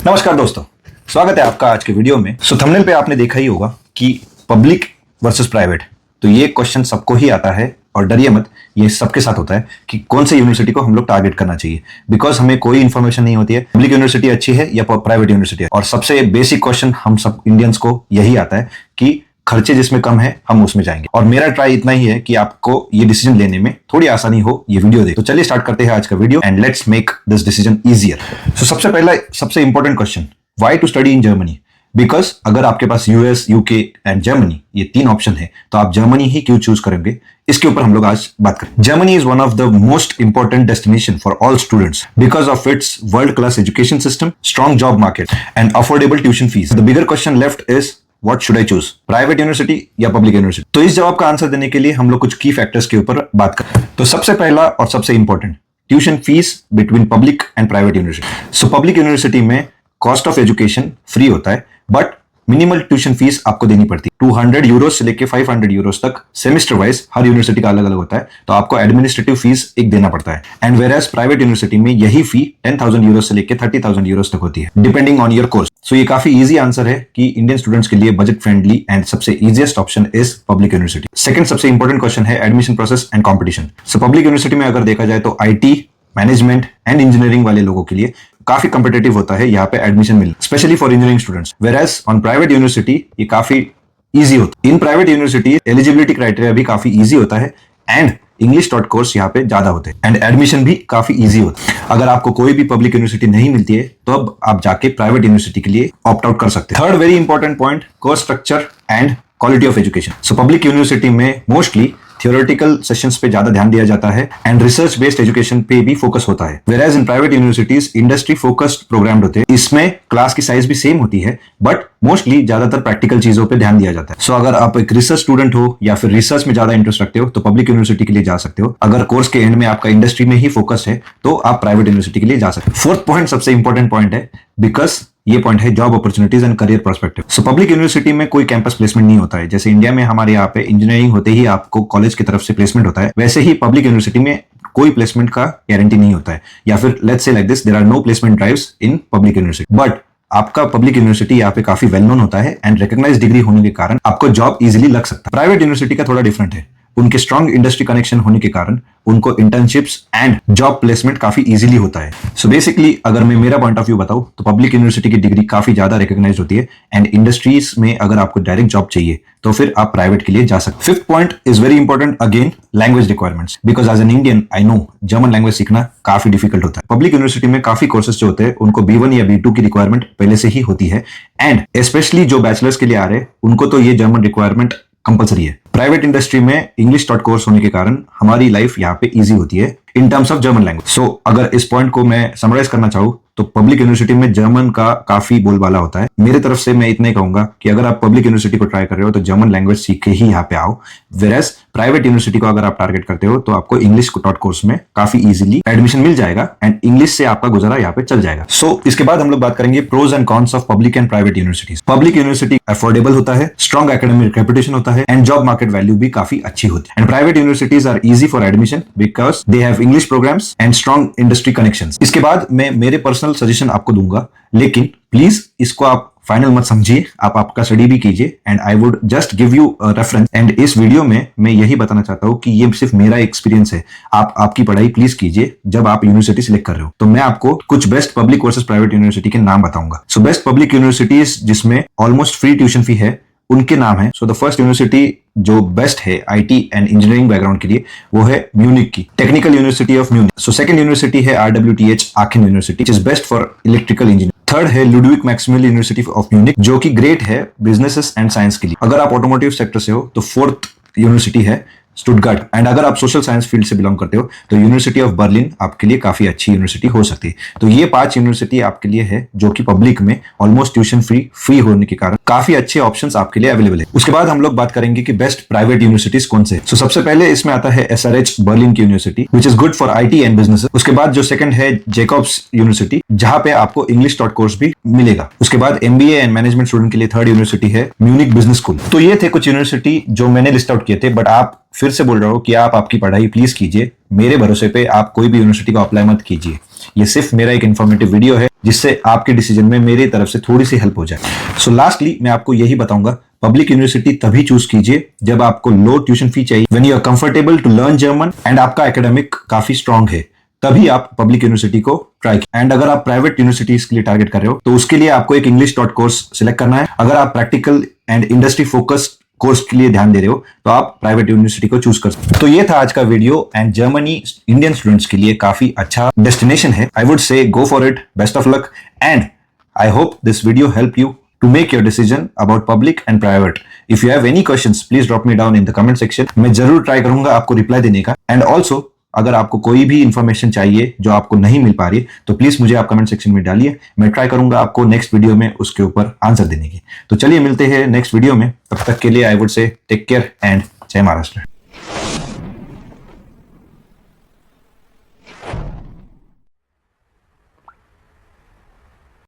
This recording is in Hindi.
नमस्कार दोस्तों, स्वागत है आपका आज के वीडियो में। थंबनेल पे आपने देखा ही होगा कि पब्लिक वर्सेस प्राइवेट। तो ये क्वेश्चन सबको ही आता है और डरिए मत, ये सबके साथ होता है कि कौन से यूनिवर्सिटी को हम लोग टारगेट करना चाहिए। बिकॉज हमें कोई इन्फॉर्मेशन नहीं होती है पब्लिक यूनिवर्सिटी अच्छी है या प्राइवेट यूनिवर्सिटी है। और सबसे बेसिक क्वेश्चन हम सब इंडियंस को यही आता है कि खर्चे जिसमें कम है हम उसमें जाएंगे। और मेरा ट्राई इतना ही है कि आपको ये डिसीजन लेने में थोड़ी आसानी हो ये वीडियो देख। तो चलिए स्टार्ट करते हैं आज का video and let's make this decision easier. सबसे पहला सबसे important question, why to study in Germany. Because अगर आपके पास यूएस, यूके एंड जर्मनी ये तीन ऑप्शन है तो आप जर्मनी ही क्यों चूज करेंगे, इसके ऊपर हम लोग आज बात करें। Germany is one of the most important destination for all students because of its world class education system, strong job market and affordable tuition fees. The bigger question left is what should I choose, private university या पब्लिक यूनिवर्सिटी। तो इस जवाब का आंसर देने के लिए हम लोग कुछ की फैक्टर्स के ऊपर बात करें। तो सबसे पहला और सबसे important, tuition fees between public and private university. So public university में कॉस्ट ऑफ एजुकेशन फ्री होता है बट मिनिमल ट्यूशन फीस आपको देनी पड़ती है। 200 यूरो से लेके 500 यूरोस तक सेमेस्टर वाइज हर यूनिवर्सिटी का अलग अलग होता है, तो आपको एडमिनिस्ट्रेटिव फीस एक देना पड़ता है। And whereas private university में यही फी 10,000 यूरो से लेके 30,000 यूरोस तक होती है डिपेंडिंग ऑन योर कोर्स। सो ये काफी इजी आंसर है कि इंडियन स्टूडेंट्स के लिए बजट फ्रेंडली एंड सबसे easiest option is public university. Second सबसे इंपॉर्टेंट क्वेश्चन है admission process and competition. So public university में अगर देखा जाए तो आईटी, मैनेजमेंट एंड इंजीनियरिंग वाले लोगों के लिए काफी कॉम्पिटिटिव होता है यहाँ पे एडमिशन मिलना, specially for engineering students. Whereas on private university ये काफी इजी होता है। In private university eligibility criteria भी काफी इजी होता है एंड इंग्लिश डॉट कोर्स यहाँ पे ज्यादा होते हैं एंड एडमिशन भी काफी इजी होता है। अगर आपको कोई भी पब्लिक यूनिवर्सिटी नहीं मिलती है तो अब आप जाके प्राइवेट यूनिवर्सिटी के लिए ऑप्ट आउट कर सकते हैं। Third very important point, course structure and quality of education. So public university में मोस्टली थियोरेटिकल सेशंस पे ज्यादा ध्यान दिया जाता है एंड रिसर्च बेस्ड एजुकेशन पे भी फोकस होता है। Whereas in private universities industry focused program होते हैं। इसमें क्लास की साइज भी सेम होती है बट मोस्टली ज्यादातर प्रैक्टिकल चीजों पे ध्यान दिया जाता है। सो अगर आप एक रिसर्च स्टूडेंट हो या फिर रिसर्च में ज्यादा इंटरेस्ट रखते हो तो पब्लिक यूनिवर्सिटी के लिए जा सकते हो। अगर कोर्स के एंड में आपका इंडस्ट्री में ही फोकस है तो आप प्राइवेट यूनिवर्सिटी के लिए जा सकते हो। फोर्थ पॉइंट सबसे इंपॉर्टेंट पॉइंट है बिकॉज ये पॉइंट है job opportunities and career perspective. So public university में कोई कैंपस प्लेसमेंट नहीं होता है। जैसे इंडिया में हमारे यहाँ पे इंजीनियरिंग होते ही आपको कॉलेज की तरफ से प्लेसमेंट होता है, वैसे ही पब्लिक यूनिवर्सिटी में कोई प्लेसमेंट का गारंटी नहीं होता है। या फिर let's say like this, there are no placement drives in public university but आपका पब्लिक यूनिवर्सिटी यहाँ पे काफी वेल नोन होता है एंड रिकॉग्नाइज्ड डिग्री होने के कारण आपको जॉब इजीली लग सकता है। प्राइवेट यूनिवर्सिटी का थोड़ा डिफरेंट है, उनके स्ट्रॉन्ग इंडस्ट्री कनेक्शन होने के कारण उनको इंटर्नशिप्स एंड जॉब प्लेसमेंट काफी इजीली होता है। सो बेसिकली अगर मैं मेरा पॉइंट ऑफ व्यू बताऊं तो पब्लिक यूनिवर्सिटी की डिग्री काफी ज्यादा रिकॉग्नाइज्ड होती है एंड इंडस्ट्रीज में अगर आपको डायरेक्ट जॉब चाहिए तो फिर आप प्राइवेट के लिए जा सकते। Fifth point is very important, again language requirements. Because as an Indian I know German language सीखना काफी डिफिकल्ट होता है। पब्लिक यूनिवर्सिटी में काफी कोर्सेज जो होते हैं उनको B1 या B2 की रिक्वायरमेंट पहले से ही होती है एंड स्पेशली जो बैचलर्स के लिए आ रहे हैं उनको तो ये जर्मन रिक्वायरमेंट कंपलसरी है। प्राइवेट इंडस्ट्री में इंग्लिश डॉट कोर्स होने के कारण हमारी लाइफ यहाँ पे इजी होती है in terms of German language. So अगर इस पॉइंट को मैं समराइज करना चाहूँ तो पब्लिक यूनिवर्सिटी में जर्मन का काफी बोलबाला होता है। मेरे तरफ से मैं इतना ही कहूंगा कि अगर आप पब्लिक यूनिवर्सिटी को ट्राई कर रहे हो तो जर्मन लैंग्वेज सीख के ही यहाँ पे आओ। वेयरएज प्राइवेट यूनिवर्सिटी को अगर आप टारगेट करते हो तो आपको इंग्लिश डॉट कोर्स में काफी इजीली एडमिशन मिल जाएगा एंड इंग्लिश से आपका गुजारा यहाँ पे चल जाएगा। सो इसके बाद हम लोग बात करेंगे pros and cons of public and private universities. Public university affordable होता है, स्ट्रॉन्ग एकेडमिक रेपुटेशन होता है एंड जॉब मार्केट वैल्यू भी काफी अच्छी होती है। And private universities are easy for admission because they have English programs and strong industry connections. इसके बाद मैं मेरे पर्सनल सजेशन आपको दूंगा, लेकिन प्लीज इसको आप फाइनल मत समझिए, आप आपका स्टडी भी कीजिए and I would just give you reference. And इस वीडियो में मैं यही बताना चाहता हूँ कि ये सिर्फ मेरा एक्सपीरियंस है। आप आपकी पढ़ाई प्लीज कीजिए जब आप यूनिवर्सिटी सिलेक्ट कर रहे हो। तो मैं आपको कुछ best public versus private university के नाम बताऊंगा। सो बेस्ट पब्लिक यूनिवर्सिटीज जिसमें ऑलमोस्ट फ्री ट्यूशन फी है उनके नाम है। सो द फर्स्ट यूनिवर्सिटी जो बेस्ट है आईटी एंड इंजीनियरिंग बैकग्राउंड के लिए वो है म्यूनिक की technical university of Munich. So second university है RWTH Aachen university which is best for electrical engineering. Third है Ludwig Maximilian university of Munich जो कि ग्रेट है बिजनेसेस एंड साइंस के लिए। अगर आप ऑटोमोटिव सेक्टर से हो तो फोर्थ यूनिवर्सिटी है स्टुटगार्ट एंड अगर आप सोशल साइंस फील्ड से बिलोंग करते हो तो यूनिवर्सिटी ऑफ बर्लिन आपके लिए काफी अच्छी यूनिवर्सिटी हो सकती है। तो ये 5 यूनिवर्सिटी आपके लिए है जो कि पब्लिक में ऑलमोस्ट ट्यूशन फ्री होने के कारण काफी अच्छे ऑप्शंस आपके लिए अवेलेबल है। उसके बाद हम लोग बात करेंगे कि बेस्ट प्राइवेट यूनिवर्सिटीज कौन से। सो सबसे पहले इसमें आता है SRH बर्लिन की university which is good for IT and business. उसके बाद जो सेकंड है जैकब्स यूनिवर्सिटी जहां पे आपको इंग्लिश डॉट कोर्स भी मिलेगा। उसके बाद MBA एंड मैनेजमेंट स्टूडेंट के लिए थर्ड यूनिवर्सिटी है म्यूनिक बिजनेस स्कूल। तो ये थे कुछ यूनिवर्सिटी जो मैंने लिस्ट आउट किए थे बट आप फिर से बोल रहा हूँ कि आप आपकी पढ़ाई प्लीज कीजिए, मेरे भरोसे पे आप कोई भी यूनिवर्सिटी को अप्लाई मत कीजिए। ये सिर्फ मेरा एक इन्फॉर्मेटिव वीडियो है जिससे आपके डिसीजन में मेरी तरफ से थोड़ी सी हेल्प हो जाए। सो लास्टली मैं आपको यही बताऊंगा, पब्लिक यूनिवर्सिटी तभी चूज कीजिए जब आपको लो ट्यूशन फी चाहिए, when you are comfortable to learn German and आपका एकेडमिक काफी स्ट्रांग है, तभी आप पब्लिक यूनिवर्सिटी को ट्राई। एंड अगर आप प्राइवेट यूनिवर्सिटीज के लिए टारगेट कर रहे हो तो उसके लिए आपको एक इंग्लिश डॉट कोर्स सिलेक्ट करना है। अगर आप practical and industry focused course के लिए ध्यान दे रहे हो तो आप प्राइवेट यूनिवर्सिटी को चूज कर सकते हो। तो ये था आज का video and Germany Indian students के लिए काफी अच्छा डेस्टिनेशन है। आई वुड से go for it, best of luck, and I hope this video help you to make your decision about public and private. If you have any questions, please drop me down in the comment section. मैं जरूर ट्राई करूंगा आपको रिप्लाई देने का। एंड ऑल्सो अगर आपको कोई भी इंफॉर्मेशन चाहिए जो आपको नहीं मिल पा रही तो प्लीज मुझे आप कमेंट सेक्शन में डालिए, मैं ट्राई करूंगा आपको नेक्स्ट वीडियो में उसके ऊपर आंसर देने की। तो चलिए मिलते हैं नेक्स्ट वीडियो में, तब तक के लिए I would say take care and जय महाराष्ट्र।